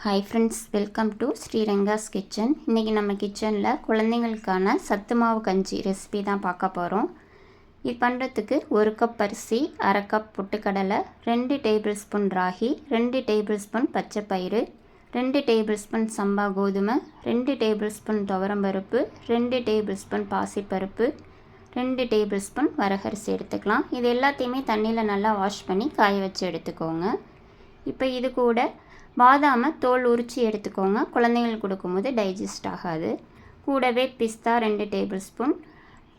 Hi friends, welcome to Sriranga's kitchen. இன்றைக்கி நம்ம கிச்சனில் குழந்தைங்களுக்கான சத்து மாவு கஞ்சி ரெசிபி தான் பார்க்க போகிறோம். இது பண்ணுறதுக்கு 1 கப் அரிசி, 1/2 கப் பொட்டுக்கடலை, 2 table spoon ragi, 2 table spoon பச்சை பயிறு, 2 டேபிள் ஸ்பூன் சம்பா கோதுமை, 2 டேபிள் ஸ்பூன் துவரம்பருப்பு, 2 டேபிள் ஸ்பூன் பாசிப்பருப்பு, 2 டேபிள் ஸ்பூன் வரகரிசி எடுத்துக்கலாம். இது எல்லாத்தையுமே தண்ணியில் நல்லா வாஷ் பண்ணி காய வச்சு எடுத்துக்கோங்க. இப்போ இது கூட பாதாமை தோல் உரித்து எடுத்துக்கோங்க. குழந்தைங்களுக்கு கொடுக்கும்போது டைஜஸ்ட் ஆகாது. கூடவே பிஸ்தா 2 டேபிள் ஸ்பூன்,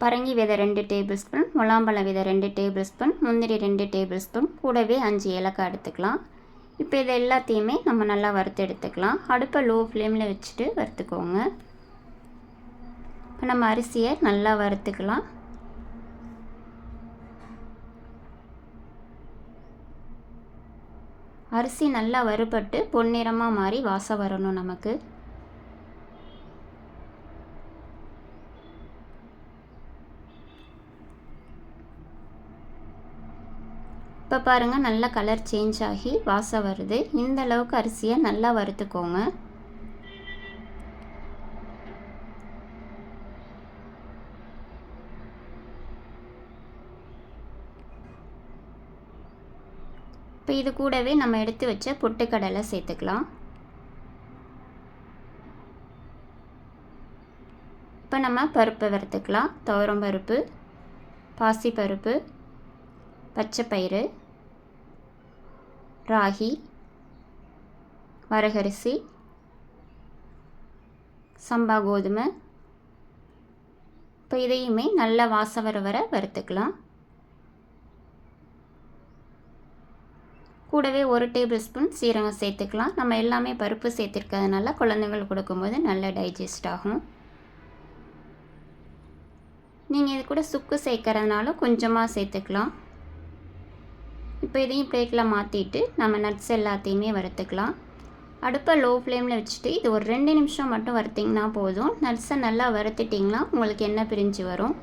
பரங்கி விதை 2 டேபிள் ஸ்பூன், முலாம்பழம் விதை 2 டேபிள் ஸ்பூன், முந்திரி 2 டேபிள் ஸ்பூன், கூடவே 5 ஏலக்காய் எடுத்துக்கலாம். இப்போ இது எல்லாத்தையுமே நம்ம நல்லா வறுத்து எடுத்துக்கலாம். அடுப்பை லோ ஃப்ளேமில் வச்சுட்டு வறுத்துக்கோங்க. இப்போ நம்ம அரிசியை நல்லா வறுத்துக்கலாம். அரிசி நல்லா வறுபட்டு பொன்னிறமாக மாறி வாசம் வரணும் நமக்கு. இப்போ பாருங்கள், நல்லா கலர் சேஞ்ச் ஆகி வாசம் வருது. இந்த அளவுக்கு அரிசியை நல்லா வறுத்துக்கோங்க. இப்போ இது கூடவே நம்ம எடுத்து வச்ச பொட்டுக்கடலை சேர்த்துக்கலாம். இப்போ நம்ம பருப்பை வறுத்துக்கலாம். துவரம்பருப்பு, பாசிப்பருப்பு, பச்சை பயிறு, ராகி, வரகரிசி, சம்பா கோதுமை. இப்போ இதையுமே நல்லா வாசம் வர வறுத்துக்கலாம். கூடவே 1 டேபிள் ஸ்பூன் சீரகம் சேர்த்துக்கலாம். நம்ம எல்லாமே பருப்பு சேர்த்துருக்கிறதுனால குழந்தைங்களுக்கு கொடுக்கும்போது நல்லா டைஜஸ்ட் ஆகும். நீங்கள் இது கூட சுக்கு சேர்க்கறதுனால கொஞ்சமாக சேர்த்துக்கலாம். இப்போ இதையும் பிளேட்டில் மாற்றிட்டு நம்ம நட்ஸ் எல்லாத்தையுமே வறுத்துக்கலாம். அடுப்பை லோ ஃப்ளேமில் வச்சுட்டு இது ஒரு 2 நிமிஷம் மட்டும் வறுத்திங்கன்னா போதும். நட்ஸை நல்லா வறுத்துட்டிங்கன்னா உங்களுக்கு எண்ணெய் பிரிஞ்சு வரும்.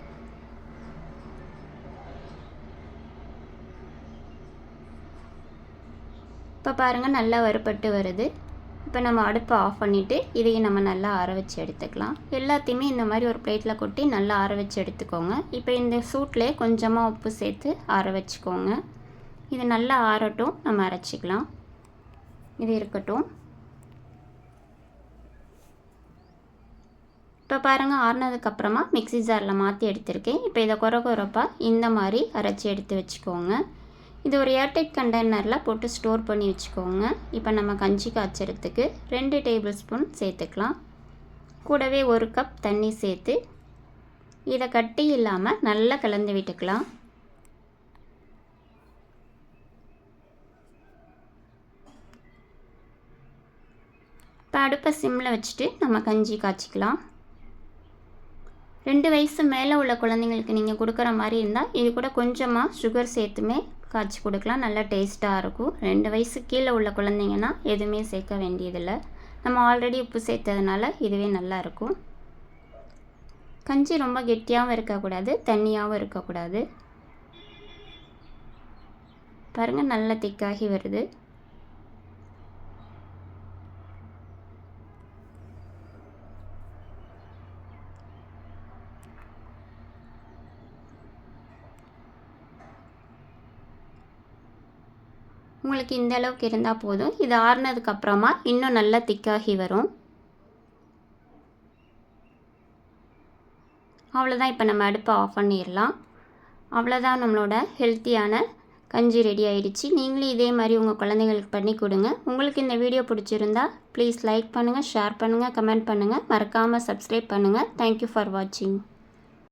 இப்போ பாருங்கள், நல்லா வறுபட்டு வருது. இப்போ நம்ம அடுப்பை ஆஃப் பண்ணிவிட்டு இதையும் நம்ம நல்லா ஆற வச்சு எடுத்துக்கலாம். எல்லாத்தையுமே இந்த மாதிரி ஒரு பிளேட்டில் கொட்டி நல்லா ஆற வச்சு எடுத்துக்கோங்க. இப்போ இந்த சூட்லேயே கொஞ்சமாக உப்பு சேர்த்து ஆற வச்சுக்கோங்க. இது நல்லா ஆறட்டும், நம்ம அரைச்சிக்கலாம். இது இருக்கட்டும். இப்போ பாருங்கள், ஆறினதுக்கப்புறமா மிக்ஸி ஜாரில் மாற்றி எடுத்திருக்கேன். இப்போ இதை கொரப்பாக இந்த மாதிரி அரைச்சி எடுத்து வச்சுக்கோங்க. இது ஒரு ஏர்டைட் கண்டெய்னரில் போட்டு ஸ்டோர் பண்ணி வச்சுக்கோங்க. இப்போ நம்ம கஞ்சி காய்ச்சறதுக்கு 2 டேபிள் ஸ்பூன் சேர்த்துக்கலாம். கூடவே 1 கப் தண்ணி சேர்த்து இதை கட்டி இல்லாமல் நல்லா கலந்து விட்டுக்கலாம். இப்போ அடுப்பை சிம்மில் வச்சுட்டு நம்ம கஞ்சி காய்ச்சிக்கலாம். 2 வயசு மேலே உள்ள குழந்தைங்களுக்கு நீங்கள் கொடுக்குற மாதிரி இருந்தால் இது கூட கொஞ்சமாக சுகர் சேர்த்துமே காய்ச்சி கொடுக்கலாம். நல்லா டேஸ்ட்டாக இருக்கும். 2 வயசு கீழே உள்ள குழந்தைங்கன்னா எதுவுமே சேர்க்க வேண்டியதில்லை. நம்ம ஆல்ரெடி உப்பு சேர்த்ததுனால இதுவே நல்லாயிருக்கும். கஞ்சி ரொம்ப கெட்டியாகவும் இருக்கக்கூடாது, தண்ணியாகவும் இருக்கக்கூடாது. பாருங்கள், நல்லா திக்காகி வருது. உங்களுக்கு இந்த அளவுக்கு இருந்தால் போதும். இது ஆறுனதுக்கப்புறமா இன்னும் நல்லா திக்காகி வரும். அவ்வளோதான். இப்போ நம்ம அடுப்பை ஆஃப் பண்ணிடலாம். அவ்வளோதான், நம்மளோட ஹெல்த்தியான கஞ்சி ரெடி ஆகிடுச்சு. நீங்களும் இதே மாதிரி உங்கள் குழந்தைங்களுக்கு பண்ணி கொடுங்க. உங்களுக்கு இந்த வீடியோ பிடிச்சிருந்தா ப்ளீஸ் லைக் பண்ணுங்கள், ஷேர் பண்ணுங்கள், கமெண்ட் பண்ணுங்கள். மறக்காமல் சப்ஸ்கிரைப் பண்ணுங்கள். தேங்க்யூ ஃபார் வாட்சிங்.